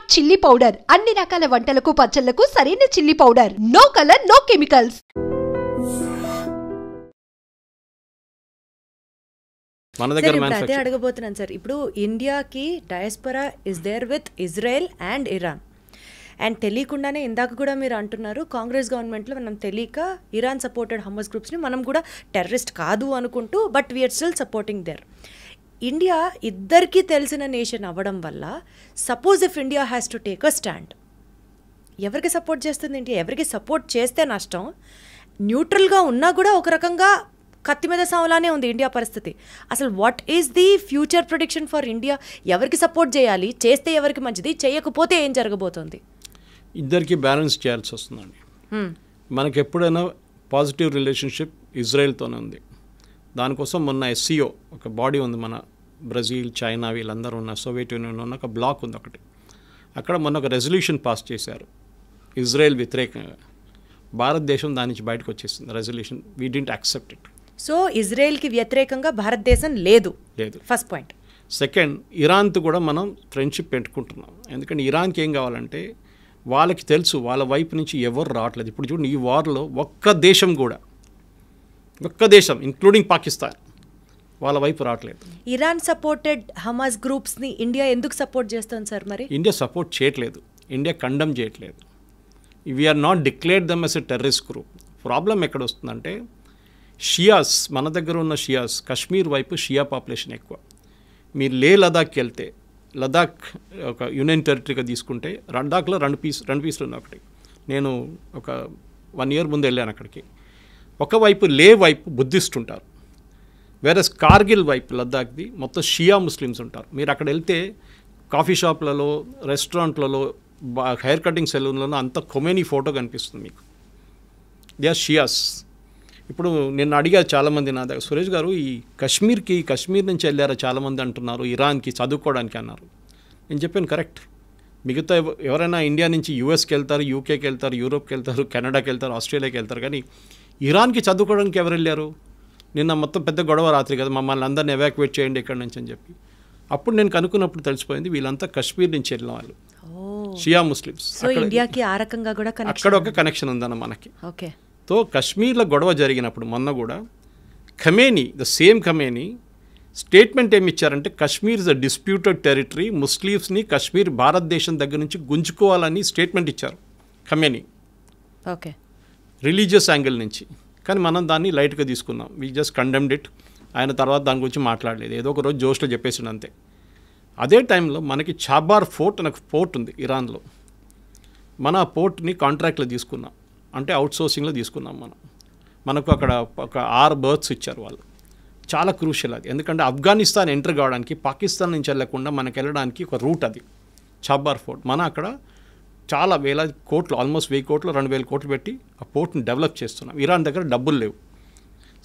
Smart chilli powder అన్ని రకాల వంటలకు పచ్చళ్లకు సరైన chilli powder. No colour, no chemicals. మన దగ్గర అదే అడగబోతున్నాను సార్. ఇప్పుడు ఇండియాకి diaspora is there with Israel and Iran. And తెలియకుండానే ఇందాక కూడా మీరు అంటున్నారు కాంగ్రెస్ గవర్నమెంట్లో మనం తెలియక ఇరాన్ సపోర్టెడ్ హమాస్ గ్రూప్స్ని మనం కూడా టెర్రరిస్ట్ కాదు అనుకుంటూ but we're still supporting there. India ఇద్దరికీ తెలిసిన నేషన్ అవ్వడం వల్ల suppose if India has to take a stand, ఎవరికి సపోర్ట్ చేస్తుంది ఇండియా? ఎవరికి సపోర్ట్ చేస్తే నష్టం? న్యూట్రల్గా ఉన్నా కూడా ఒక రకంగా కత్తి మీద సావలానే ఉంది ఇండియా పరిస్థితి. అసలు what is the future prediction for India? ఎవరికి సపోర్ట్ చేయాలి? చేస్తే ఎవరికి మంచిది? చేయకపోతే ఏం జరగబోతోంది? ఇద్దరికి బ్యాలెన్స్ చేయాల్సి వస్తుందండి. మనకి ఎప్పుడైనా పాజిటివ్ రిలేషన్షిప్ ఇజ్రాయెల్తోనే ఉంది. దానికోసం మొన్న SCO ఒక బాడీ ఉంది, మన బ్రెజిల్, చైనా వీళ్ళందరూ ఉన్న సోవియట్ యూనియన్ ఉన్న ఒక బ్లాక్ ఉంది ఒకటి. అక్కడ మొన్న ఒక రెజల్యూషన్ పాస్ చేశారు ఇజ్రాయెల్ వ్యతిరేకంగా. భారతదేశం దాని నుంచి బయటకు వచ్చేసింది resolution. We didn't accept it. So ఇజ్రాయెల్కి వ్యతిరేకంగా భారతదేశం లేదు. First point. సెకండ్, ఇరాన్తో కూడా మనం ఫ్రెండ్షిప్ పెట్టుకుంటున్నాం. ఎందుకంటే ఇరాన్కి ఏం కావాలంటే వాళ్ళకి తెలుసు వాళ్ళ వైపు నుంచి ఎవరు రావట్లేదు. ఇప్పుడు చూడండి, ఈ వార్లో ఒక్క దేశం ఇంక్లూడింగ్ పాకిస్తాన్ వాళ్ళ వైపు రావట్లేదు. ఇరాన్ సపోర్టెడ్ హమాస్ గ్రూప్స్ని ఇండియా ఎందుకు సపోర్ట్ చేస్తుంది సార్? మరి ఇండియా సపోర్ట్ చేయట్లేదు, ఇండియా కండమ్ చేయట్లేదు. We're not declared them as a terrorist group. Problem ఎక్కడ వస్తుందంటే షియాస్, మన దగ్గర ఉన్న షియాస్, కశ్మీర్ వైపు షియా పాపులేషన్ ఎక్కువ. మీరు లదాఖ్కి వెళ్తే, లదాఖ్ ఒక యూనియన్ టెరిటరీగా తీసుకుంటే లదాఖ్లో రెండు పీసులు ఉన్నాయి. ఒకటి నేను ఒక 1 year ముందు వెళ్ళాను అక్కడికి. ఒకవైపు వైపు బుద్ధిస్ట్ ఉంటారు, వేరే కార్గిల్ వైపు లద్దాఖ్ది మొత్తం షియా ముస్లిమ్స్ ఉంటారు. మీరు అక్కడ వెళ్తే కాఫీ షాప్లలో, రెస్టారెంట్లలో, హెయిర్ కటింగ్ సెలూన్లలో అంత ఖొమేనీ ఫోటో కనిపిస్తుంది మీకు. They are Shias. ఇప్పుడు నేను అడిగాను చాలామంది నా దగ్గర, సురేష్ గారు ఈ కశ్మీర్ నుంచి వెళ్ళారా చాలామంది అంటున్నారు, ఇరాన్కి చదువుకోవడానికి అన్నారు. నేను చెప్పాను కరెక్ట్. మిగతా ఎవరైనా ఇండియా నుంచి యూఎస్కి వెళ్తారు, యూకేకి వెళ్తారు, యూరోప్కి వెళ్తారు, కెనడాకి వెళ్తారు, ఆస్ట్రేలియాకి వెళ్తారు. కానీ ఇరాన్కి చదువుకోవడానికి ఎవరు వెళ్ళారు? నిన్న మొత్తం పెద్ద గొడవ రాత్రి కదా, మమ్మల్ని అందరిని ఎవాక్యువేట్ చేయండి ఇక్కడి నుంచి అని చెప్పి. అప్పుడు నేను కనుక్కున్నప్పుడు తెలిసిపోయింది వీళ్ళంతా కశ్మీర్ నుంచి వెళ్ళిన వాళ్ళు, షియా ముస్లిమ్స్. ఇండియాకి ఆ రకంగా కూడా అక్కడ ఒక కనెక్షన్ ఉందన్న మనకి. ఓకే. తో కశ్మీర్లో గొడవ జరిగినప్పుడు మొన్న కూడా Khamenei, the same Khamenei statement ఏమి ఇచ్చారంటే Kashmir is a disputed territory, ముస్లిమ్స్ని కశ్మీర్ భారతదేశం దగ్గర నుంచి గుంజుకోవాలని స్టేట్మెంట్ ఇచ్చారు ఖమేనీ. ఓకే. రిలీజియస్ యాంగిల్ నుంచి. కానీ మనం దాన్ని లైట్గా తీసుకున్నాం. We just condemned it. ఆయన తర్వాత దాని గురించి మాట్లాడలేదు, ఏదో ఒక రోజు జోష్లో చెప్పేసిండు అంతే. అదే టైంలో మనకి చాబార్ ఫోర్ట్ అనే ఫోర్ట్ ఉంది ఇరాన్లో. మన ఆ పోర్ట్ని కాంట్రాక్ట్లో తీసుకున్నాం, అంటే అవుట్సోర్సింగ్లో తీసుకున్నాం మనం. మనకు అక్కడ ఒక 6 berths ఇచ్చారు వాళ్ళు. చాలా క్రూషియల్ అది. ఎందుకంటే ఆఫ్ఘనిస్తాన్ ఎంటర్ కావడానికి పాకిస్తాన్ నుంచి వెళ్ళకుండా మనకు వెళ్ళడానికి ఒక రూట్ అది చాబార్ ఫోర్ట్. మన అక్కడ చాలా వేల కోట్లు, ఆల్మోస్ట్ 1000 కోట్లు 2000 కోట్లు పెట్టి ఆ పోర్ట్ని డెవలప్ చేస్తున్నాం. ఇరాన్ దగ్గర డబ్బులు లేవు.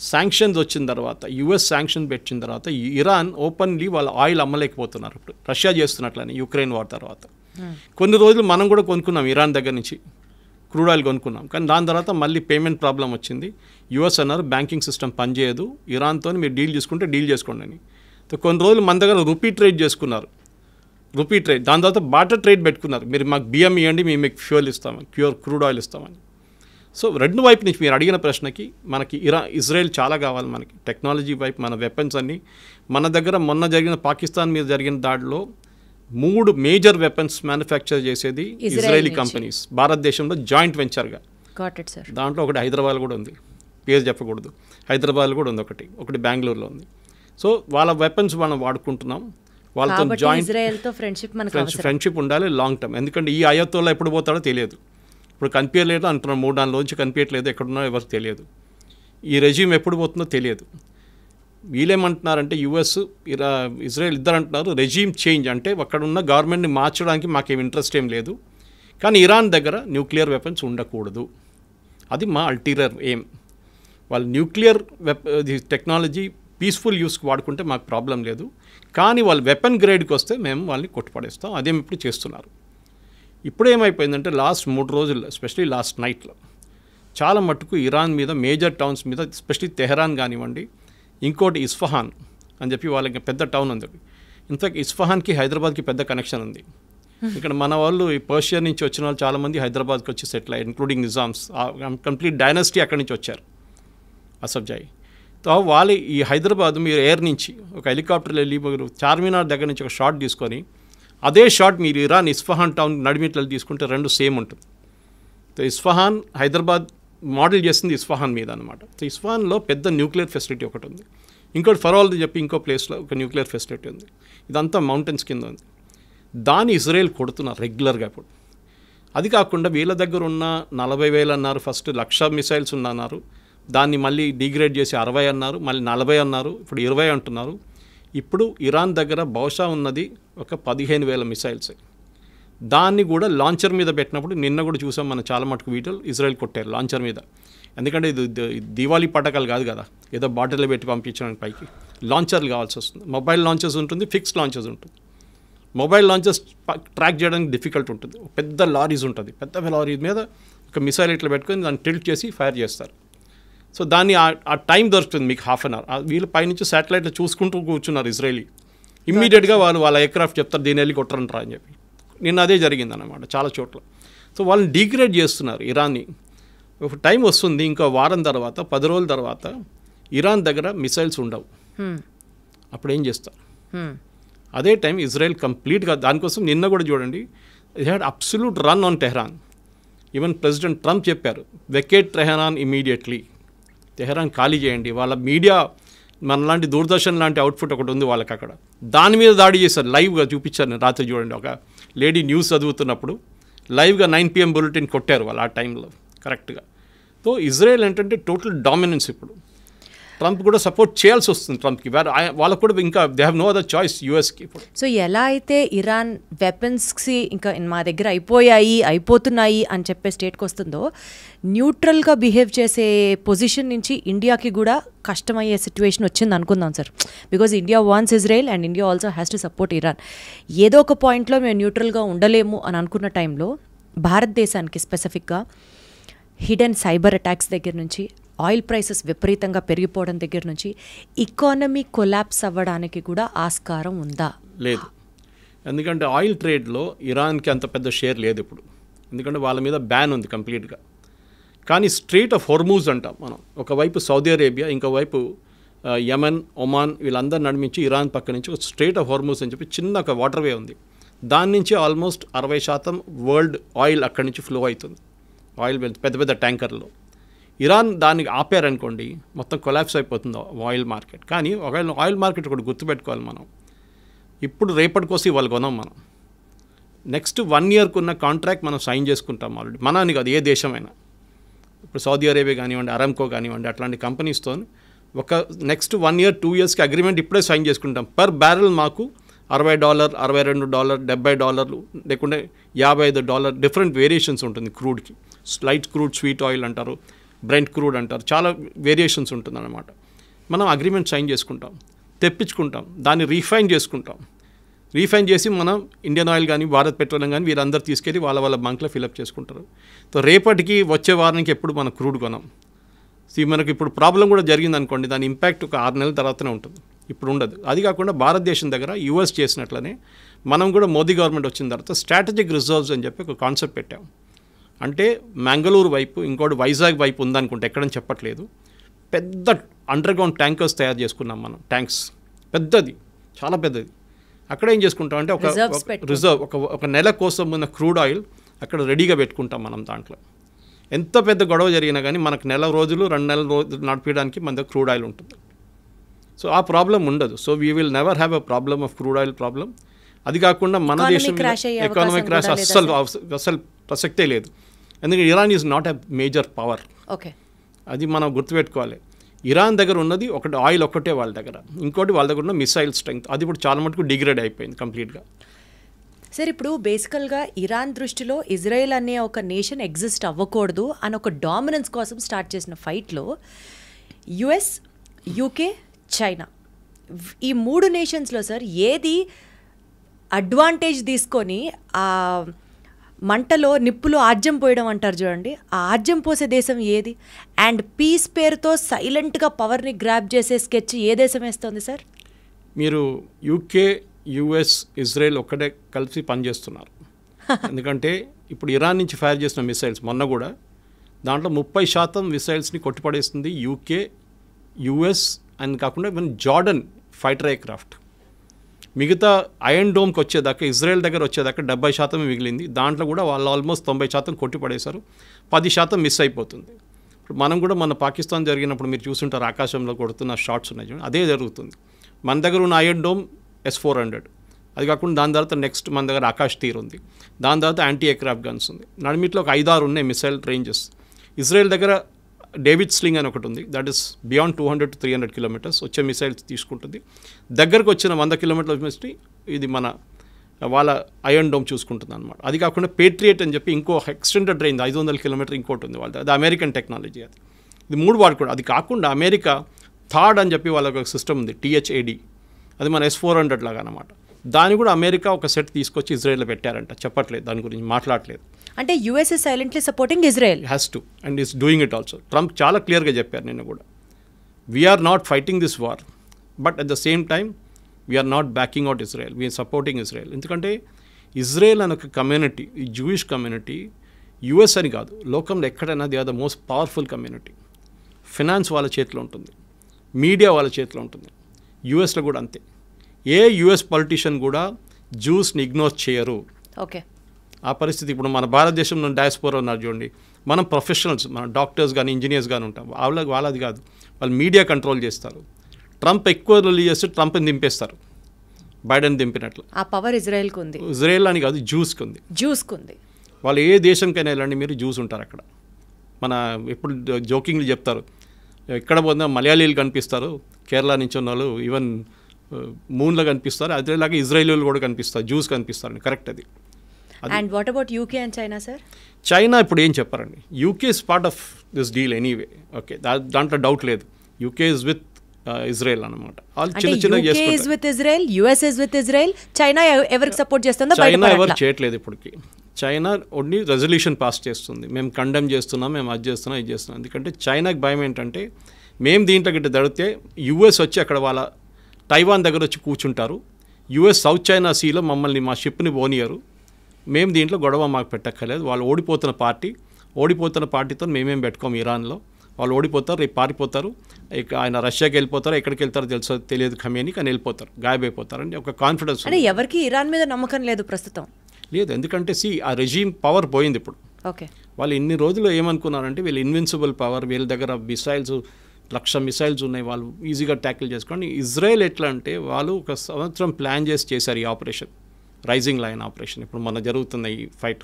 శాంక్షన్స్ వచ్చిన తర్వాత, US శాంక్షన్ పెట్టిన తర్వాత ఇరాన్ ఓపెన్లీ వాళ్ళ ఆయిల్ అమ్మలేకపోతున్నారు. ఇప్పుడు రష్యా చేస్తున్నట్లని యుక్రెయిన్ వార్ తర్వాత. కొన్ని రోజులు మనం కూడా కొనుక్కున్నాం ఇరాన్ దగ్గర నుంచి క్రూడ్ ఆయిల్ కొనుక్కున్నాం. కానీ దాని తర్వాత మళ్ళీ పేమెంట్ ప్రాబ్లం వచ్చింది. US అన్నారు బ్యాంకింగ్ సిస్టమ్ పనిచేయదు, ఇరాన్తో మీరు డీల్ చేసుకుంటే డీల్ చేసుకోండి అని. కొన్ని రోజులు మన దగ్గర రూపీ ట్రేడ్ చేసుకున్నారు, రూపీ ట్రేడ్. దాని తర్వాత బార్టర్ ట్రేడ్ పెట్టుకున్నారు, మీరు మాకు బియ్యం ఇవ్వండి, మేము మీకు ఫ్యూయల్ ఇస్తామని, క్రూడ్ ఆయిల్ ఇస్తామని. సో రెండు వైపు నుంచి మీరు అడిగిన ప్రశ్నకి మనకి ఇజ్రాయెల్ చాలా కావాలి మనకి. టెక్నాలజీ వైపు మన వెపన్స్ అన్నీ మన దగ్గర. మొన్న జరిగిన పాకిస్తాన్ మీద జరిగిన దాడిలో 3 మేజర్ వెపన్స్ మ్యానుఫ్యాక్చర్ చేసేది ఇజ్రాయలీ కంపెనీస్ భారతదేశంలో జాయింట్ వెంచర్గా. దాంట్లో ఒకటి హైదరాబాద్ కూడా ఉంది, పేరు చెప్పకూడదు. హైదరాబాద్లో కూడా ఉంది ఒకటి బెంగళూరులో ఉంది. సో వాళ్ళ వెపన్స్ మనం వాడుకుంటున్నాం. వాళ్ళతో జాయింట్ ఫ్రెండ్షిప్ ఉండాలి లాంగ్ టర్మ్. ఎందుకంటే ఈ అయోత్తోలో ఎప్పుడు పోతాడో తెలియదు. ఇప్పుడు కనిపించలేదు అంటున్నాం, 3 నెలల కనిపించట్లేదు, ఎక్కడున్నా ఎవరికి తెలియదు. ఈ రెజ్యూమ్ ఎప్పుడు పోతుందో తెలియదు. వీళ్ళేమంటున్నారంటే US, ఇజ్రాయెల్ ఇద్దరు అంటున్నారు రెజ్యూమ్ చేంజ్, అంటే అక్కడ ఉన్న గవర్నమెంట్ని మార్చడానికి మాకేం ఇంట్రెస్ట్ ఏం లేదు, కానీ ఇరాన్ దగ్గర న్యూక్లియర్ వెపన్స్ ఉండకూడదు, అది మా అల్టీరియర్ ఎయిమ్. వాళ్ళు న్యూక్లియర్ టెక్నాలజీ పీస్ఫుల్ యూస్కి వాడుకుంటే మాకు ప్రాబ్లం లేదు, కానీ వాళ్ళు వెపన్ గ్రేడ్కి వస్తే మేము వాళ్ళని కొట్టుపడేస్తాం. అదేమి ఇప్పుడు చేస్తున్నారు. ఇప్పుడు ఏమైపోయిందంటే లాస్ట్ 3 రోజుల్లో, ఎస్పెషలీ లాస్ట్ నైట్లో చాలా మట్టుకు ఇరాన్ మీద మేజర్ టౌన్స్ మీద, ఎస్పెషలీ తెహరాన్ కానివ్వండి, ఇంకోటి ఇస్ఫహాన్ అని చెప్పి వాళ్ళకి పెద్ద టౌన్ ఉంది. ఇన్ఫ్యాక్ట్ ఇస్ఫహాన్కి హైదరాబాద్కి పెద్ద కనెక్షన్ ఉంది. ఇక్కడ మన వాళ్ళు ఈ పర్షియా నుంచి వచ్చిన వాళ్ళు చాలామంది హైదరాబాద్కి వచ్చి సెటిల్ అయ్యారు, ఇంక్లూడింగ్ నిజామ్స్. కంప్లీట్ డైనాసిటీ అక్కడి నుంచి వచ్చారు అసఫ్జాయి. సో వాళ్ళు ఈ హైదరాబాద్ మీరు ఎయిర్ నుంచి ఒక హెలికాప్టర్లో వెళ్ళి మీరు చార్మినార్ దగ్గర నుంచి ఒక షాట్ తీసుకొని అదే షాట్ మీరు ఇరాన్ ఇస్ఫహాన్ టౌన్ నడిమిట్లో తీసుకుంటే రెండు సేమ్ ఉంటుంది. సో ఇస్ఫహాన్ హైదరాబాద్ మోడల్ చేస్తుంది ఇస్ఫహాన్ మీద అనమాట. సో ఇస్ఫహాన్లో పెద్ద న్యూక్లియర్ ఫెసిలిటీ ఒకటి ఉంది, ఇంకోటి ఫరోల్ది చెప్పి ఇంకో ప్లేస్లో ఒక న్యూక్లియర్ ఫెసిలిటీ ఉంది. ఇదంతా మౌంటైన్స్ కింద ఉంది. దాన్ని ఇజ్రాయెల్ కొడుతున్నారు రెగ్యులర్గా ఇప్పుడు. అది కాకుండా వీళ్ళ దగ్గర ఉన్న 40,000 అన్నారు, ఫస్ట్ 1,00,000 మిసైల్స్ అన్నారు, దాన్ని మళ్ళీ డిగ్రేడ్ చేసి 60 అన్నారు, మళ్ళీ 40 అన్నారు, ఇప్పుడు 20 అంటున్నారు. ఇప్పుడు ఇరాన్ దగ్గర బహుశా ఉన్నది ఒక 15,000 మిసైల్స్. దాన్ని కూడా లాంచర్ మీద పెట్టినప్పుడు నిన్న కూడా చూసాం మనం చాలా మటుకు వీడియోలు ఇజ్రాయెల్ కొట్టారు లాంచర్ మీద. ఎందుకంటే ఇది దివాళీ పటాకాలు కాదు కదా, ఏదో బాటిల్లో పెట్టి పంపించడానికి పైకి లాంచర్లు కావాల్సి వస్తుంది. మొబైల్ లాంచెస్ ఉంటుంది, ఫిక్స్డ్ లాంచెస్ ఉంటుంది. మొబైల్ లాంచెస్ ట్రాక్ చేయడానికి డిఫికల్ట్ ఉంటుంది. పెద్ద లారీస్ ఉంటుంది, పెద్ద లారీ మీద ఒక మిసైల్ ఇట్లా పెట్టుకొని దాన్ని టిల్ట్ చేసి ఫైర్ చేస్తారు. సో దాన్ని ఆ టైం దొరుకుతుంది మీకు ½ అన్ అవర్. వీళ్ళు పైనుంచి శాటిలైట్లో చూసుకుంటూ కూర్చున్నారు ఇజ్రాయలీ. ఇమ్మీడియట్గా వాళ్ళ ఎయిర్క్రాఫ్ట్ చెప్తారు దీన్ని వెళ్ళి కొట్టరంటారా అని చెప్పి. నిన్న అదే జరిగిందన్నమాట చాలా చోట్ల. సో వాళ్ళని డిగ్రేడ్ చేస్తున్నారు ఇరాన్ని. ఒక టైం వస్తుంది ఇంకో వారం తర్వాత 10 రోజుల తర్వాత ఇరాన్ దగ్గర మిసైల్స్ ఉండవు. అప్పుడు ఏం చేస్తారు? అదే టైం ఇజ్రాయెల్ కంప్లీట్గా దానికోసం నిన్న కూడా చూడండి it had absolute run on Tehran. Even president Trump చెప్పారు వెకేట్ టెహరాన్ ఇమీడియట్లీ, టెహరాన్ ఖాళీ చేయండి. వాళ్ళ మీడియా మనలాంటి దూరదర్శన్ లాంటి అవుట్ఫుట్ ఒకటి ఉంది వాళ్ళకి అక్కడ, దాని మీద దాడి చేశారు. లైవ్గా చూపించారు నేను రాత్రి చూడండి. ఒక లేడీ న్యూస్ చదువుతున్నప్పుడు లైవ్గా 9 PM బులెటిన్ కొట్టారు వాళ్ళు ఆ టైంలో కరెక్ట్గా. సో ఇజ్రాయెల్ ఏంటంటే టోటల్ డామినెన్స్. ఇప్పుడు ట్రంప్ కూడా సపోర్ట్ చేయాల్సి వస్తుంది ట్రంప్కి. వాళ్ళకు కూడా ఇంకా they have no other choice యూఎస్కి ఇప్పుడు. సో ఎలా అయితే ఇరాన్ వెపన్స్కి ఇంకా మా దగ్గర అయిపోతున్నాయి అని చెప్పే స్టేట్కి వస్తుందో, న్యూట్రల్గా బిహేవ్ చేసే పొజిషన్ నుంచి ఇండియాకి కూడా కష్టమయ్యే సిచ్యువేషన్ వచ్చింది అనుకుందాం sir. Because India wants Israel and India also has to support Iran. ఏదో ఒక పాయింట్లో మేము న్యూట్రల్గా ఉండలేము అని అనుకున్న టైంలో భారతదేశానికి స్పెసిఫిక్గా హిడెన్ సైబర్ అటాక్స్ దగ్గర నుంచి, ఆయిల్ ప్రైసెస్ విపరీతంగా పెరిగిపోవడం దగ్గర నుంచి ఎకానమీ కొలాప్స్ అవ్వడానికి కూడా ఆస్కారం ఉందా? లేదు. ఎందుకంటే ఆయిల్ ట్రేడ్లో ఇరాన్కి అంత పెద్ద షేర్ లేదు ఇప్పుడు, ఎందుకంటే వాళ్ళ మీద బ్యాన్ ఉంది కంప్లీట్గా. కానీ స్ట్రెయిట్ ఆఫ్ హోర్మూజ్ అంటాం మనం, ఒకవైపు సౌదీ అరేబియా, ఇంకోవైపు యమన్, ఒమాన్, వీళ్ళందరూ నడిమించి ఇరాన్ పక్క నుంచి ఒక స్ట్రెయిట్ ఆఫ్ హోర్మూజ్ అని చెప్పి చిన్న ఒక వాటర్ వే ఉంది. దాని నుంచి ఆల్మోస్ట్ 60% వరల్డ్ ఆయిల్ అక్కడి నుంచి ఫ్లో అవుతుంది. ఆయిల్ పెద్ద పెద్ద ట్యాంకర్లో. ఇరాన్ దాన్ని ఆపారనుకోండి మొత్తం కొలాప్స్ అయిపోతుంది ఆయిల్ మార్కెట్. కానీ ఒకవేళ ఆయిల్ మార్కెట్ ఒకటి గుర్తుపెట్టుకోవాలి మనం, ఇప్పుడు రేపటి కోసం ఇవాళ కొనాం మనం. నెక్స్ట్ 1 yearకు ఉన్న కాంట్రాక్ట్ మనం సైన్ చేసుకుంటాం ఆల్రెడీ. మనని కాదు ఏ దేశమైనా, ఇప్పుడు సౌదీ అరేబియా కానివ్వండి, అరామ్కో కానివ్వండి, అట్లాంటి కంపెనీస్తో ఒక నెక్స్ట్ 1 year 2 yearsకి అగ్రిమెంట్ ఇప్పుడే సైన్ చేసుకుంటాం. పర్ బ్యారెల్ మాకు $60, $62, $70 లేకుంటే $55 డిఫరెంట్ వేరియేషన్స్ ఉంటుంది క్రూడ్కి. లైట్ క్రూడ్, స్వీట్ ఆయిల్ అంటారు, బ్రెంట్ క్రూడ్ అంటారు, చాలా వేరియేషన్స్ ఉంటుందన్నమాట. మనం అగ్రిమెంట్ సైన్ చేసుకుంటాం, తెప్పించుకుంటాం, దాన్ని రీఫైన్ చేసుకుంటాం. రీఫైన్ చేసి మనం ఇండియన్ ఆయిల్ కానీ భారత్ పెట్రోలియం కానీ వీరందరూ తీసుకెళ్ళి వాళ్ళ బంక్లో ఫిలప్ చేసుకుంటారు. సో రేపటికి వచ్చే వారానికి ఎప్పుడు మనం క్రూడ్ కొనాం. మనకి ఇప్పుడు ప్రాబ్లం కూడా జరిగింది అనుకోండి, దాని ఇంపాక్ట్ ఒక 6 నెలల తర్వాతనే ఉంటుంది, ఇప్పుడు ఉండదు. అది కాకుండా భారతదేశం దగ్గర యూఎస్ చేసినట్లనే మనం కూడా మోదీ గవర్నమెంట్ వచ్చిన తర్వాత స్ట్రాటజిక్ రిజర్వ్స్ అని చెప్పి ఒక కాన్సెప్ట్ పెట్టాం. అంటే మంగళూరు వైపు, ఇంకోటి వైజాగ్ వైపు ఉందనుకుంటే, ఎక్కడని చెప్పట్లేదు, పెద్ద అండర్గ్రౌండ్ ట్యాంకర్స్ తయారు చేసుకున్నాం మనం. ట్యాంక్స్ పెద్దది, చాలా పెద్దది. అక్కడ ఏం చేసుకుంటాం అంటే ఒక రిజర్వ్, ఒక నెల కోసం ఉన్న క్రూడ్ ఆయిల్ అక్కడ రెడీగా పెట్టుకుంటాం మనం. దాంట్లో ఎంత పెద్ద గొడవ జరిగినా కానీ మనకు 1 నెల రోజులు 2 నెలల రోజులు నడిపించడానికి మన దగ్గర క్రూడ్ ఆయిల్ ఉంటుంది. సో ఆ ప్రాబ్లం ఉండదు. So we will never have a problem of crude oil problem. అది కాకుండా మన దేశం ఎకానమిక్ క్రాష్ అస్సలు ప్రసక్తే లేదు. ఎందుకంటే Iran is not a major power. Okay, అది మనం గుర్తుపెట్టుకోవాలి. ఇరాన్ దగ్గర ఉన్నది ఒకటి ఆయిల్ ఒక్కటే వాళ్ళ దగ్గర, ఇంకోటి వాళ్ళ దగ్గర ఉన్న మిసైల్ స్ట్రెంగ్త్, అది ఇప్పుడు చాలా మటుకు డిగ్రేడ్ అయిపోయింది కంప్లీట్గా. సార్ ఇప్పుడు బేసికల్గా ఇరాన్ దృష్టిలో ఇజ్రాయెల్ అనే ఒక నేషన్ ఎగ్జిస్ట్ అవ్వకూడదు అని ఒక డామినెన్స్ కోసం స్టార్ట్ చేసిన ఫైట్లో యుఎస్, యూకే, చైనా, ఈ 3 నేషన్స్లో సార్ ఏది అడ్వాంటేజ్ తీసుకొని ఆ మంటలో నిప్పులో ఆజ్యం పోయడం అంటారు చూడండి, ఆ ఆజ్యం పోసే దేశం ఏది? అండ్ పీస్ పేరుతో సైలెంట్గా పవర్ని గ్రాప్ చేసే స్కెచ్ ఏ దేశం వేస్తుంది సార్? మీరు యూకే, యుఎస్, ఇజ్రాయెల్ ఒక్కటే కలిసి పనిచేస్తున్నారు. ఎందుకంటే ఇప్పుడు ఇరాన్ నుంచి ఫైర్ చేసిన మిసైల్స్ మొన్న కూడా దాంట్లో 30% మిసైల్స్ని కొట్టిపడేస్తుంది యూకే, యుఎస్ అని కాకుండా ఈవెన్ జార్డన్ ఫైటర్ ఎయిర్క్రాఫ్ట్. మిగతా ఐరన్ డోమ్కి వచ్చేదాకా, ఇజ్రాయెల్ దగ్గర వచ్చేదాకా 70% మిగిలింది. దాంట్లో కూడా వాళ్ళు ఆల్మోస్ట్ 90% కొట్టిపడేశారు. 10% మిస్ అయిపోతుంది. ఇప్పుడు మనం కూడా మన పాకిస్తాన్ జరిగినప్పుడు మీరు చూస్తుంటారు, ఆకాశంలో కొడుతున్న షాట్స్ ఉన్నాయి చూడండి, అదే జరుగుతుంది. మన దగ్గర ఉన్న ఐరన్ డోమ్ S-400, అది కాకుండా దాని తర్వాత నెక్స్ట్ మన దగ్గర ఆకాష్ తీర్ ఉంది, దాని తర్వాత యాంటీ ఎయిర్క్రాఫ్ట్ గన్స్ ఉంది. నడిమిట్లో ఒక 5-6 ఉన్నాయి మిసైల్ రేంజెస్. ఇజ్రాయెల్ దగ్గర డేవిడ్ స్లింగ్ అని ఒకటి ఉంది, that is beyond 200 to 300 kilometres వచ్చే మిసైల్స్ తీసుకుంటుంది. దగ్గరకు వచ్చిన 100 కిలోమీటర్ల మిస్టి ఇది మన వాళ్ళ ఐరన్ డోమ్ చూసుకుంటుంది అనమాట. అది కాకుండా పేట్రియట్ అని చెప్పి ఇంకో ఎక్స్టెండెడ్ రేంజ్ 500 కిలోమీటర్ ఇంకోటి ఉంది వాళ్ళది, అది అమెరికన్ టెక్నాలజీ. అది ఇది 3 వాడుకోవడం. అది కాకుండా అమెరికా థాడ్ అని చెప్పి వాళ్ళకి ఒక సిస్టమ్ ఉంది, THAD, అది మన S-400 లాగా అనమాట. దాన్ని కూడా అమెరికా ఒక సెట్ తీసుకొచ్చి ఇజ్రాయెల్లో పెట్టారంట, చెప్పట్లేదు దాని గురించి, మాట్లాడలేదు. అంటే US is silently supporting Israel. Has to and is doing it also. Trump చాలా క్లియర్గా చెప్పారు నిన్న కూడా, we're not fighting this war, but at the same time we're not backing out Israel, we're supporting Israel. ఎందుకంటే Israel అనే ఒక community, ఈ Jewish community, US అని కాదు, లోకంలో ఎక్కడైనా they are the most powerful community. Finance వాళ్ళ చేతిలో ఉంటుంది, మీడియా వాళ్ళ చేతిలో ఉంటుంది. యుఎస్లో కూడా అంతే. ఏ యుఎస్ పొలిటీషియన్ కూడా జ్యూస్ని ఇగ్నోర్ చేయరు. ఓకే, ఆ పరిస్థితి ఇప్పుడు మన భారతదేశంలో డయాస్పోరా ఉన్నారు చూడండి, మనం ప్రొఫెషనల్స్, మన డాక్టర్స్ కానీ ఇంజనీర్స్ కానీ ఉంటాం, వాళ్ళది కాదు, వాళ్ళు మీడియా కంట్రోల్ చేస్తారు. ట్రంప్ ఎక్కువ రిలీజ్ చేస్తే ట్రంప్ని దింపేస్తారు, బైడెన్ దింపినట్లు. ఆ పవర్ ఇజ్రాయెల్కి ఉంది. ఇజ్రాయెల్ అని కాదు, జ్యూస్కి ఉంది. వాళ్ళు ఏ దేశంకైనా వెళ్ళండి మీరు, జ్యూస్ ఉంటారు అక్కడ. మన ఎప్పుడు జోకింగ్లు చెప్తారు, ఎక్కడ పోయినా మలయాళీలు కనిపిస్తారు, కేరళ నుంచి ఉన్న వాళ్ళు ఈవెన్ మూన్లో కనిపిస్తారు, అదేలాగా ఇజ్రాయేలీలు కూడా కనిపిస్తారు, జ్యూస్ కనిపిస్తారు. కరెక్ట్ అది. And what about UK and China sir? China ఇప్పుడు ఏం చెప్పారండి, UK is part of this deal anyway. Okay, దాంట్లో డౌట్ లేదు. యూకే ఇస్ విత్ ఇజ్రాయెల్ అనమాట. వాళ్ళు చిన్న చిన్న చైనా ఎవరికి సపోర్ట్ చేస్తుందో చైనా ఎవరు చేయట్లేదు ఇప్పటికి. చైనా ఓన్లీ రెజల్యూషన్ పాస్ చేస్తుంది, మేము కండెమ్ చేస్తున్నాం, మేము అది చేస్తున్నాం, ఇది చేస్తున్నాం. ఎందుకంటే చైనాకి భయం ఏంటంటే, మేము దీంట్లో గిట్ట దడితే యుఎస్ వచ్చి అక్కడ వాళ్ళ తైవాన్ దగ్గర వచ్చి కూర్చుంటారు, యుఎస్ సౌత్ చైనా సీలో మమ్మల్ని మా షిప్ని పోనీయరు, మేము దీంట్లో గొడవ మాకు పెట్టక్కర్లేదు. వాళ్ళు ఓడిపోతున్న పార్టీతో మేమేం పెట్టుకోము ఇరాన్లో, వాళ్ళు ఓడిపోతారు, రేపు పారిపోతారు, ఆయన రష్యాకి వెళ్ళిపోతారు, ఎక్కడికి వెళ్తారో తెలియదు ఖమేని, కానీ వెళ్ళిపోతారు, గాయబైపోతారు అని ఒక కాన్ఫిడెన్స్. అంటే ఎవరికి ఇరాన్ మీద నమ్మకం లేదు ప్రస్తుతం. లేదు, ఎందుకంటే ఆ రెజీమ్ పవర్ పోయింది ఇప్పుడు. ఓకే, వాళ్ళు ఇన్ని రోజులు ఏమనుకున్నారంటే వీళ్ళు ఇన్విన్సిబుల్ పవర్, వీళ్ళ దగ్గర మిసైల్స్ 1,00,000 మిసైల్స్ ఉన్నాయి, వాళ్ళు ఈజీగా ట్యాకిల్ చేసుకోండి. ఇజ్రాయెల్ ఎట్లా అంటే వాళ్ళు 1 సంవత్సరం ప్లాన్ చేశారు ఈ ఆపరేషన్, రైజింగ్ లైన్ ఆపరేషన్. ఇప్పుడు మన జరుగుతున్న ఈ ఫైట్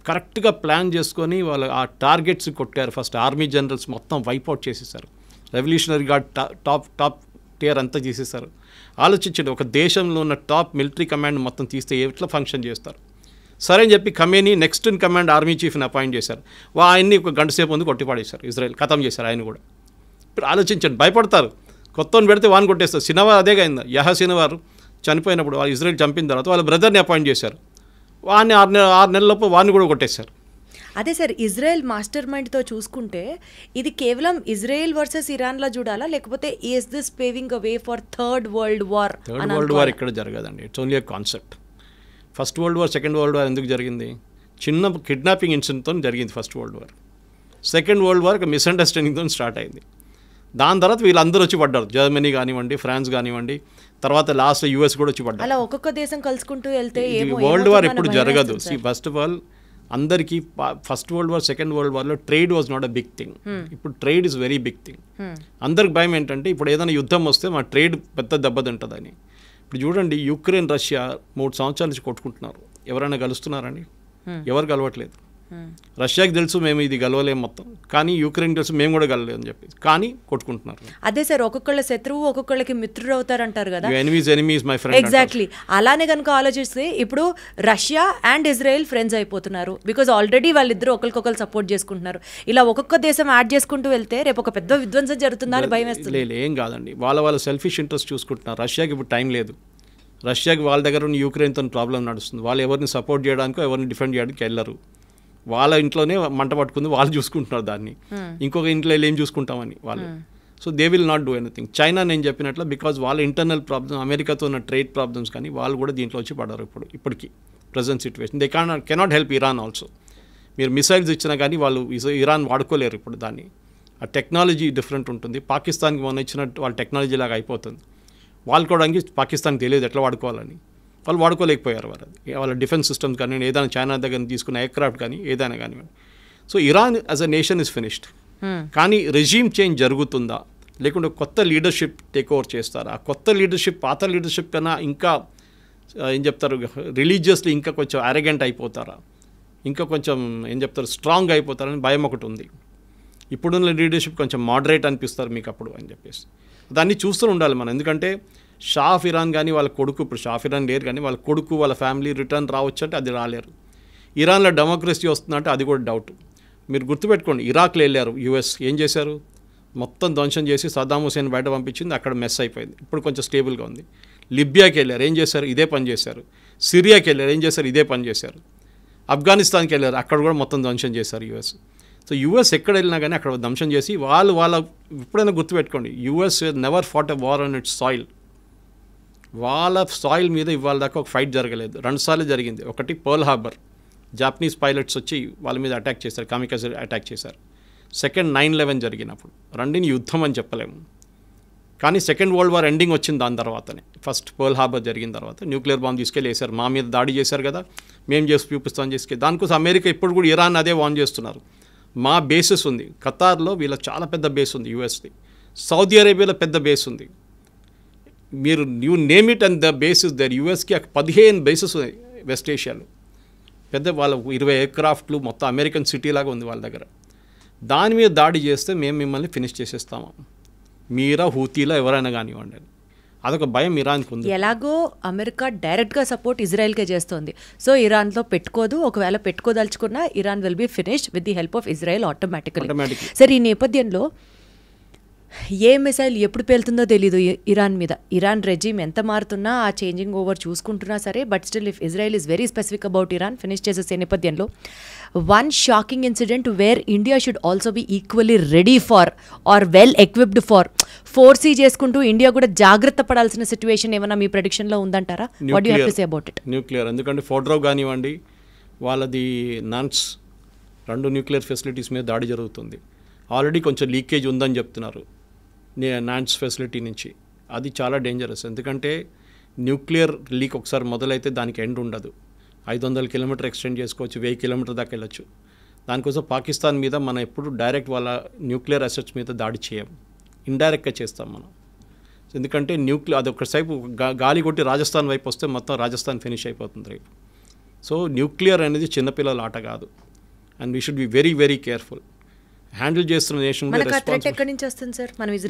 కరెక్ట్గా ప్లాన్ చేసుకొని వాళ్ళు ఆ టార్గెట్స్ కొట్టారు. ఫస్ట్ ఆర్మీ జనరల్స్ మొత్తం వైప్అవుట్ చేసేసారు, రెవల్యూషనరీ గార్డ్ టాప్ టియర్ అంతా చేసేసారు. ఆలోచించండి, ఒక దేశంలో ఉన్న టాప్ మిలిటరీ కమాండ్ మొత్తం తీస్తే ఎట్లా ఫంక్షన్ చేస్తారు. సరే అని చెప్పి Khamenei next in command army చీఫ్ని అపాయింట్ చేశారు. ఆయన్ని 1 గంట సేపు ముందు కొట్టిపాడేశారు, ఇజ్రాయెల్ ఖతం చేశారు ఆయన కూడా. ఇప్పుడు ఆలోచించండి, భయపడతారు, కొత్తని పెడితే వాడిని కొట్టేస్తారు. సినవార్ అదేగా అయిందా, సినవార్ చనిపోయినప్పుడు వాళ్ళు ఇజ్రాయెల్ చంపిన తర్వాత వాళ్ళ బ్రదర్ని అపాయింట్ చేశారు, వాడిని 6 నెలలలోపు వాడిని కూడా కొట్టేశారు. అదే సార్, ఇజ్రాయెల్ మాస్టర్ మైండ్తో చూసుకుంటే ఇది కేవలం ఇజ్రాయెల్ వర్సెస్ ఇరాన్లా చూడాలా, లేకపోతే is this paving a way for third world war? Third world war ఇక్కడ జరగదండి, it's only a concept. First world war, second world war ఎందుకు జరిగింది? చిన్న కిడ్నాపింగ్ ఇన్సిడెంట్తో జరిగింది first world war. Second world war ఒక మిస్అండర్స్టాండింగ్తో స్టార్ట్ అయింది. దాని తర్వాత వీళ్ళందరూ వచ్చి పడ్డారు, జర్మనీ కానివ్వండి, ఫ్రాన్స్ కానివ్వండి, తర్వాత లాస్ట్ యూఎస్ కూడా వచ్చి పడ్డారు. అలా ఒక్కొక్క దేశం కలుసుకుంటూ వెళ్తే వరల్డ్ వార్ ఎప్పుడు జరగదు. ఫస్ట్ ఆఫ్ ఆల్ అందరికీ first world war, second world వార్లో trade was not a big thing. ఇప్పుడు trade is very big thing. అందరికి భయం ఏంటంటే ఇప్పుడు ఏదైనా యుద్ధం వస్తే మా ట్రేడ్ పెద్ద దెబ్బతింటుందని. ఇప్పుడు చూడండి, యుక్రెయిన్ రష్యా 3 సంవత్సరాల నుంచి కొట్టుకుంటున్నారు. ఎవరైనా కలుస్తున్నారండి? ఎవరు కలవట్లేదు. రష్యాకి తెలుసు మేము ఇది గెలవలేము మొత్తం, కానీ యుక్రెయిన్ తెలుసు మేము కూడా గెలవలేము అని చెప్పి, కానీ కొట్టుకుంటున్నారు. అదే సార్, ఒక్కొక్కళ్ళ శత్రువు ఒక్కొక్కళ్ళకి మిత్రుడు అవుతారంటారు కదా. Enemies my friend. ఎగ్జాక్ట్లీ అలానే కనుక ఆలోచిస్తే ఇప్పుడు రష్యా అండ్ ఇజ్రాయెల్ ఫ్రెండ్స్ అయిపోతున్నారు, బికాజ్ ఆల్రెడీ వాళ్ళిద్దరు ఒకరికొకరు సపోర్ట్ చేసుకుంటున్నారు. ఇలా ఒక్కొక్క దేశం యాడ్ చేసుకుంటూ వెళ్తే రేపు ఒక పెద్ద విధ్వంసం జరుగుతుందా అని భయం వేస్తుంది. లేదు, ఏం కాదండి, వాళ్ళ సెల్ఫిష్ ఇంట్రెస్ట్ చూసుకుంటున్నారు. రష్యాకి ఇప్పుడు టైం లేదు. రష్యాకి వాళ్ళ దగ్గర ఉన్న యుక్రెయిన్తో ప్రాబ్లం నడుస్తుంది. వాళ్ళు ఎవరిని సపోర్ట్ చేయడానికో ఎవరిని డిఫెండ్ చేయడానికి వెళ్ళరు. వాళ్ళ ఇంట్లోనే మంట పట్టుకుంది, వాళ్ళు చూసుకుంటున్నారు దాన్ని. ఇంకొక ఇంట్లో ఏం చూసుకుంటామని వాళ్ళు. So they will not do anything. China నేను చెప్పినట్లు బికాజ్ వాళ్ళ ఇంటర్నల్ ప్రాబ్లమ్, అమెరికాతో ఉన్న ట్రేడ్ ప్రాబ్లమ్స్ కానీ వాళ్ళు కూడా దీంట్లో వచ్చి పడ్డారు ఇప్పటికి. Present situation. They cannot help Iran also. మీరు మిసైల్స్ ఇచ్చినా కానీ వాళ్ళు ఇరాన్ వాడుకోలేరు ఇప్పుడు దాన్ని. ఆ టెక్నాలజీ డిఫరెంట్ ఉంటుంది. పాకిస్తాన్కి మొన్న ఇచ్చిన వాళ్ళ టెక్నాలజీ లాగా అయిపోతుంది. వాడుకోవడానికి పాకిస్తాన్కి తెలియదు ఎట్లా వాడుకోవాలని. వాళ్ళు వాడుకోలేకపోయారు వాళ్ళ డిఫెన్స్ సిస్టమ్స్ కానీ ఏదైనా చైనా దగ్గర తీసుకున్న ఎయిర్క్రాఫ్ట్ కానీ ఏదైనా కానివ్వండి. So Iran as a nation is finished. కానీ రెజీమ్ చేంజ్ జరుగుతుందా, లేకుంటే కొత్త లీడర్షిప్ టేక్ ఓవర్ చేస్తారా? ఆ కొత్త లీడర్షిప్ పాత లీడర్షిప్ కన్నా ఇంకా ఏం చెప్తారు, రిలీజియస్లీ ఇంకా కొంచెం అరెగెంట్ అయిపోతారా, ఇంకా కొంచెం ఏం చెప్తారు స్ట్రాంగ్ అయిపోతారని భయం ఒకటి ఉంది. ఇప్పుడున్న లీడర్షిప్ కొంచెం మోడరేట్ అనిపిస్తారు మీకు అప్పుడు అని చెప్పేసి దాన్ని చూస్తూ ఉండాలి మనం. ఎందుకంటే షా ఆఫ్ ఇరాన్ కానీ వాళ్ళ కొడుకు, ఇప్పుడు షా ఆఫ్ ఇరాన్ లేరు కానీ వాళ్ళ కొడుకు వాళ్ళ ఫ్యామిలీ రిటర్న్ రావచ్చు అంటే అది రాలేరు. ఇరాన్లో డెమోక్రసీ వస్తుందంటే అది కూడా డౌట్. మీరు గుర్తుపెట్టుకోండి, ఇరాక్లో వెళ్ళారు యుఎస్, ఏం చేశారు, మొత్తం ధ్వంసం చేసి సద్దాం హుసేన్ బయట పంపించింది, అక్కడ మెస్ అయిపోయింది. ఇప్పుడు కొంచెం స్టేబుల్గా ఉంది. లిబియాకి వెళ్ళారు, ఏం చేశారు, ఇదే పని చేశారు. సిరియాకి వెళ్ళారు, ఏం చేశారు, ఇదే పని చేశారు. ఆఫ్ఘనిస్తాన్కి వెళ్ళారు, అక్కడ కూడా మొత్తం ధ్వంసం చేశారు యుఎస్. సో యుఎస్ ఎక్కడ వెళ్ళినా కానీ అక్కడ ధ్వంసం చేసి వాళ్ళ ఎప్పుడైనా గుర్తుపెట్టుకోండి, US never fought a war on its soil. వాళ్ళ సాయిల్ మీద ఇవాళ దాకా ఒక ఫైట్ జరగలేదు. 2 సార్లు జరిగింది. ఒకటి పర్ల్ హార్బర్, జాపనీస్ పైలట్స్ వచ్చి వాళ్ళ మీద అటాక్ చేశారు, కామికాజ్ అటాక్ చేశారు. సెకండ్ 9/11 జరిగినప్పుడు. రెండిని యుద్ధం అని చెప్పలేము, కానీ సెకండ్ వరల్డ్ వార్ ఎండింగ్ వచ్చింది దాని తర్వాతనే. ఫస్ట్ పర్ల్ హార్బర్ జరిగిన తర్వాత న్యూక్లియర్ బాంబ్ తీసుకెళ్ళి వేశారు, మా మీద దాడి చేశారు కదా, మేము చేసి చూపిస్తామని చేసుకెళ్ళి. దానికోసం అమెరికా ఇప్పుడు కూడా ఇరాన్ అదే వాన్ చేస్తున్నారు. మా బేసెస్ ఉంది ఖతార్లో, వీళ్ళ చాలా పెద్ద బేస్ ఉంది యూఎస్ది. సౌదీ అరేబియాలో పెద్ద బేస్ ఉంది. మీరు you name it and the bases there. యూఎస్కి 15 బేసెస్ ఉన్నాయి వెస్ట్ ఏషియాలో. పెద్ద వాళ్ళ 20 ఎయిర్క్రాఫ్ట్లు, మొత్తం అమెరికన్ సిటీ లాగా ఉంది వాళ్ళ దగ్గర. దాని మీద దాడి చేస్తే మేము మిమ్మల్ని ఫినిష్ చేసేస్తాము, మీరా హూతీలా ఎవరైనా కానివ్వండి అని. అదొక భయం ఇరాన్కి ఉంది. ఎలాగో అమెరికా డైరెక్ట్గా సపోర్ట్ ఇజ్రాయెల్కే చేస్తుంది. సో ఇరాన్లో పెట్టుకోదు, ఒకవేళ పెట్టుకోదలుచుకున్నా Iran will be finished with the help of Israel automatically. సరే, ఈ నేపథ్యంలో ఏ మిసైల్ ఎప్పుడు పేలుతుందో తెలీదు ఇరాన్ మీద. ఇరాన్ రెజీమ్ ఎంత మారుతున్నా, ఆ చేంజింగ్ ఓవర్ చూసుకుంటున్నా సరే, but still if Israel is very specific about Iran finish చేసే నేపథ్యంలో one shocking incident where India should also be equally ready for or well equipped for, foresee చేసుకుంటూ India కూడా జాగ్రత్త పడాల్సిన సిచ్యువేషన్ ఏమైనా మీ ప్రెడిక్షన్లో ఉందంటారా? What you have to say about it? Nuclear, ఎందుకంటే ఫోర్డ్రో కానివ్వండి, వాళ్ళది నాన్స్ 2 న్యూక్లియర్ ఫెసిలిటీస్ మీద దాడి జరుగుతుంది. ఆల్రెడీ కొంచెం లీకేజ్ ఉందని చెప్తున్నారు నాన్స్ ఫెసిలిటీ నుంచి. అది చాలా డేంజరస్, ఎందుకంటే న్యూక్లియర్ లీక్ ఒకసారి మొదలైతే దానికి ఎండ్ ఉండదు. 500 కిలోమీటర్ ఎక్స్టెండ్ చేసుకోవచ్చు, 1000 కిలోమీటర్ దాకా వెళ్ళచ్చు. దానికోసం పాకిస్తాన్ మీద మనం ఎప్పుడు డైరెక్ట్ వాళ్ళ న్యూక్లియర్ అసెట్స్ మీద దాడి చేయం, ఇండైరెక్ట్గా చేస్తాం మనం. ఎందుకంటే అది ఒకసేపు గాలి కొట్టి రాజస్థాన్ వైపు వస్తే మొత్తం రాజస్థాన్ ఫినిష్ అయిపోతుంది రేపు. సో న్యూక్లియర్ అనేది చిన్నపిల్లల ఆట కాదు, and we should be very very careful. Handle చేస్తున్న నేషన్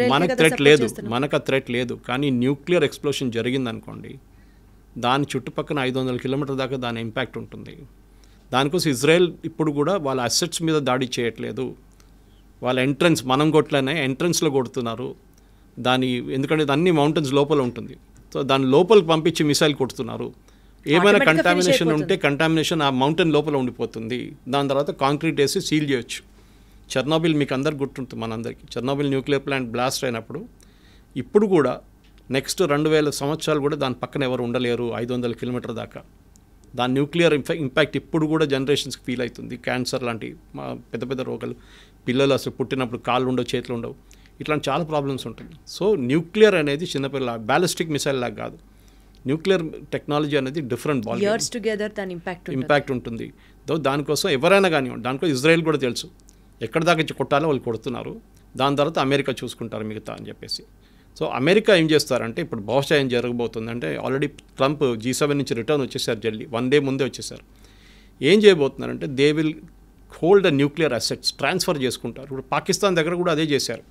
మనకు థ్రెట్ లేదు, కానీ న్యూక్లియర్ ఎక్స్ప్లోషన్ జరిగిందనుకోండి, దాని చుట్టుపక్కల 500 కిలోమీటర్ దాకా దాని ఇంపాక్ట్ ఉంటుంది. దానికోసం ఇజ్రాయెల్ ఇప్పుడు కూడా వాళ్ళ అసెట్స్ మీద దాడి చేయట్లేదు. వాళ్ళ ఎంట్రన్స్, మనం కొట్లనే ఎంట్రన్స్లో కొడుతున్నారు దాని, ఎందుకంటే అన్ని మౌంటైన్స్ లోపల ఉంటుంది. సో దాని లోపలికి పంపించి మిసైల్ కొడుతున్నారు. ఏమైనా కంటామినేషన్ ఉంటే కంటామినేషన్ ఆ మౌంటైన్ లోపల ఉండిపోతుంది. దాని తర్వాత కాంక్రీట్ వేసి సీల్ చేయొచ్చు. చెర్నోబిల్ మీకు అందరికి గుర్తుంటుంది, మనందరికీ. చెర్నోబిల్ న్యూక్లియర్ ప్లాంట్ బ్లాస్ట్ అయినప్పుడు ఇప్పుడు కూడా నెక్స్ట్ 2000 సంవత్సరాలు కూడా దాని పక్కన ఎవరు ఉండలేరు 500 కిలోమీటర్ దాకా. దాని న్యూక్లియర్ ఇంపాక్ట్ ఇప్పుడు కూడా జనరేషన్స్కి ఫీల్ అవుతుంది. క్యాన్సర్ లాంటి పెద్ద పెద్ద రోగాలు, పిల్లలు అసలు పుట్టినప్పుడు కాళ్ళు ఉండవు, చేతులు ఉండవు, ఇట్లాంటి చాలా ప్రాబ్లమ్స్ ఉంటుంది. సో న్యూక్లియర్ అనేది చిన్నపిల్ల బ్యాలిస్టిక్ మిసైల్ లాగా కాదు. న్యూక్లియర్ టెక్నాలజీ అనేది డిఫరెంట్ బాల్ ఇంపాక్ట్ ఉంటుంది. దానికోసం ఎవరైనా కానివ్వండి, దానికోసం ఇజ్రాయెల్ కూడా తెలుసు ఎక్కడ దాకా కొట్టాలో వాళ్ళు కొడుతున్నారు. దాని తర్వాత అమెరికా చూసుకుంటారు మిగతా అని చెప్పేసి. సో అమెరికా ఏం చేస్తారంటే ఇప్పుడు బహుశా ఏం జరగబోతుందంటే, ఆల్రెడీ ట్రంప్ G7 నుంచి రిటర్న్ వచ్చేసారు, జల్దీ 1 డే ముందే వచ్చేసారు. ఏం చేయబోతున్నారంటే they will hold the nuclear assets, transfer చేసుకుంటారు. ఇప్పుడు పాకిస్తాన్ దగ్గర కూడా అదే చేశారు.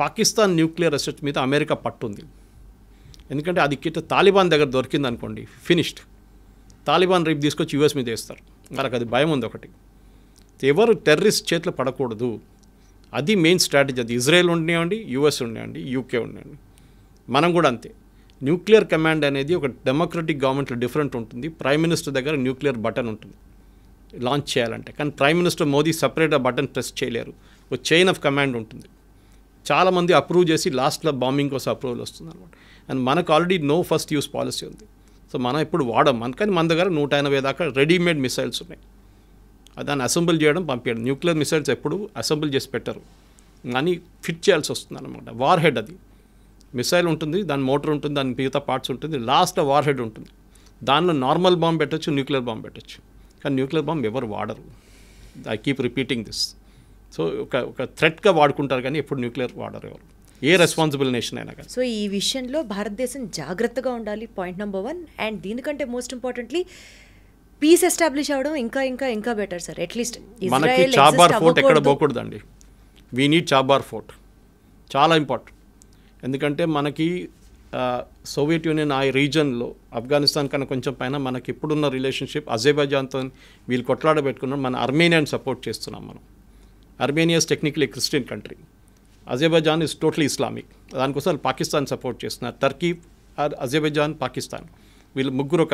పాకిస్తాన్ న్యూక్లియర్ అసెట్స్ మీద అమెరికా పట్టుంది, ఎందుకంటే అది తాలిబాన్ దగ్గర దొరికింది అనుకోండి ఫినిష్డ్. తాలిబాన్ రేపు తీసుకొచ్చి యూఎస్ మీద వేస్తారు. వాళ్ళకి అది భయం ఉంది ఒకటి, ఎవరు టెర్రరిస్ట్ చేతిలో పడకూడదు. అది మెయిన్ స్ట్రాటజీ. అది ఇజ్రాయెల్ ఉండేవండి, యూఎస్ ఉండేవండి, యూకే ఉండేవండి, మనం కూడా అంతే. న్యూక్లియర్ కమాండ్ అనేది ఒక డెమోక్రటిక్ గవర్నమెంట్లో డిఫరెంట్ ఉంటుంది. ప్రైమ్ మినిస్టర్ దగ్గర న్యూక్లియర్ బటన్ ఉంటుంది లాంచ్ చేయాలంటే, కానీ ప్రైమ్ మినిస్టర్ మోదీ సపరేట్ ఆ బటన్ ప్రెస్ చేయలేరు. ఒక చైన్ ఆఫ్ కమాండ్ ఉంటుంది. చాలామంది అప్రూవ్ చేసి లాస్ట్లో బాంబింగ్ కోసం అప్రూవల్ వస్తుంది అనమాట. అండ్ మనకు already no first use policy ఉంది. సో మనం ఇప్పుడు వాడం కానీ మన దగ్గర 180 దాకా రెడీమేడ్ మిసైల్స్ ఉన్నాయి. దాన్ని అసెంబుల్ చేయడం పంపించడం. న్యూక్లియర్ మిసైల్స్ ఎప్పుడు అసెంబుల్ చేసి పెట్టరు, కానీ ఫిట్ చేయాల్సి వస్తుంది అనమాట. వార్ హెడ్ అది మిసైల్ ఉంటుంది, దాని మోటార్ ఉంటుంది, దాని మిగతా పార్ట్స్ ఉంటుంది, లాస్ట్ వార్ హెడ్ ఉంటుంది. దానిలో నార్మల్ బాంబ్ పెట్టచ్చు, న్యూక్లియర్ బాంబ్ పెట్టచ్చు. కానీ న్యూక్లియర్ బాంబ్ ఎవరు వాడరు. I keep repeating this. So ఒక థ్రెట్గా వాడుకుంటారు కానీ ఎప్పుడు న్యూక్లియర్ వాడరు ఎవరు, ఏ రెస్పాన్సిబుల్ నేషన్ అయినా కానీ. సో ఈ విషయంలో భారతదేశం జాగ్రత్తగా ఉండాలి, పాయింట్ నెంబర్ 1. అండ్ దీనికంటే మోస్ట్ ఇంపార్టెంట్లీ పీస్ ఎస్టాబ్లిష్ అవ్వడం ఇంకా ఇంకా ఇంకా బెటర్ సార్. అట్లీస్ట్ మనకి చాబార్ ఫోర్ట్ ఎక్కడ పోకూడదండి. వీ నీడ్ చాబార్ ఫోర్ట్, చాలా ఇంపార్టెంట్. ఎందుకంటే మనకి సోవియట్ యూనియన్ ఆ రీజన్లో ఆఫ్ఘనిస్తాన్ కన్నా కొంచెం పైన మనకి ఇప్పుడున్న రిలేషన్షిప్ అజర్బైజాన్తో వీళ్ళు కొట్లాడబెట్టుకున్నాం. మన అర్మేనియాని సపోర్ట్ చేస్తున్నాం మనం. Armenia's technically Christian country, Azerbaijan is totally Islamic. దానికోసం పాకిస్తాన్ సపోర్ట్ చేస్తున్నారు. టర్కీ, అజర్బైజాన్, పాకిస్తాన్ వీళ్ళు ముగ్గురు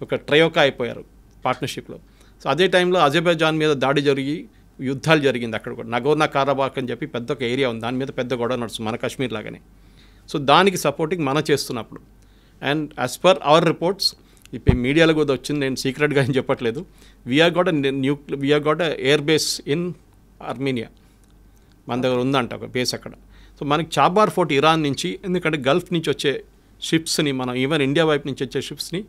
ఒక ట్రయోకా అయిపోయారు పార్ట్నర్షిప్లో. సో అదే టైంలో అజర్బైజాన్ మీద దాడి జరిగి యుద్ధాలు జరిగింది అక్కడ కూడా. నగోర్నా కారాబాక్ అని చెప్పి పెద్ద ఒక ఏరియా ఉంది, దాని మీద పెద్ద గొడవ నడుస్తుంది మన కాశ్మీర్ లాగానే. సో దానికి సపోర్టింగ్ మనం చేస్తున్నప్పుడు and as per our reports, ఇప్పుడు మీడియాలో కూడా వచ్చింది, నేను సీక్రెట్గా ఏం చెప్పట్లేదు, we're got air base in Armenia, మన దగ్గర ఉందంట ఒక బేస్ అక్కడ. సో మనకి చాబార్ ఫోర్ట్ ఇరాన్ నుంచి, ఎందుకంటే గల్ఫ్ నుంచి వచ్చే షిప్స్ని మనం ఈవెన్ ఇండియా వైపు నుంచి వచ్చే షిప్స్ని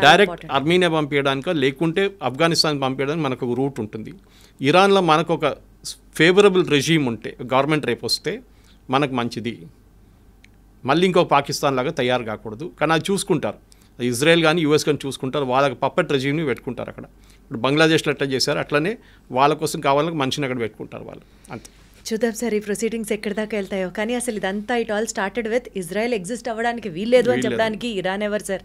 డైరెక్ట్ ఆర్మేనియా పంపించడానికో లేకుంటే ఆఫ్ఘనిస్తాన్ పంపించడానికి మనకు ఒక రూట్ ఉంటుంది. ఇరాన్లో మనకు ఒక ఫేవరబుల్ రెజీమ్ ఉంటే, గవర్నమెంట్ రేపు వస్తే మనకు మంచిది. మళ్ళీ ఇంకో పాకిస్తాన్ లాగా తయారు కాకూడదు. కానీ అది చూసుకుంటారు, ఇజ్రాయెల్ కానీ యూఎస్ కానీ చూసుకుంటారు, వాళ్ళకి పప్పెట్ రెజీమ్ని పెట్టుకుంటారు అక్కడ. ఇప్పుడు బంగ్లాదేశ్లో ఎట్లా చేశారు అట్లనే వాళ్ళ కోసం కావాలని మనిషిని అక్కడ పెట్టుకుంటారు వాళ్ళు, అంతే. చూద్దాం సార్ ఈ ప్రొసీడింగ్స్ ఎక్కడి దాకా వెళ్తాయో. కానీ అసలు ఇదంతా it all started with Israel exist అవ్వడానికి వీల్లేదు అని చెప్పడానికి ఇరాన్ ఎవరు సార్?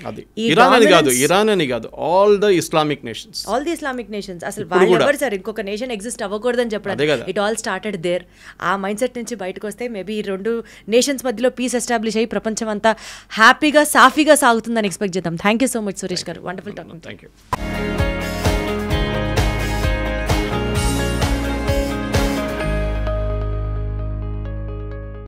అది ఇరాన్ అని కాదు, ఆల్ ద ఇస్లామిక్ నేషన్స్ అసలు వాళ్ళు ఎవరు సార్ ఇంకొక నేషన్ ఎగ్జిస్ట్ అవ్వకూడదని చెప్పడం? It all started there. ఆ మైండ్ సెట్ నుంచి బయటకు వస్తే మేబీ ఈ 2 నేషన్స్ మధ్యలో పీస్ ఎస్టాబ్లిష్ అయ్యి ప్రపంచం అంతా హ్యాపీగా సాఫీగా సాగుతుందని ఎక్స్పెక్ట్ చేద్దాం. Thank you so much Suresh గారు, వండర్ఫుల్ టాకింగ్. Thank you.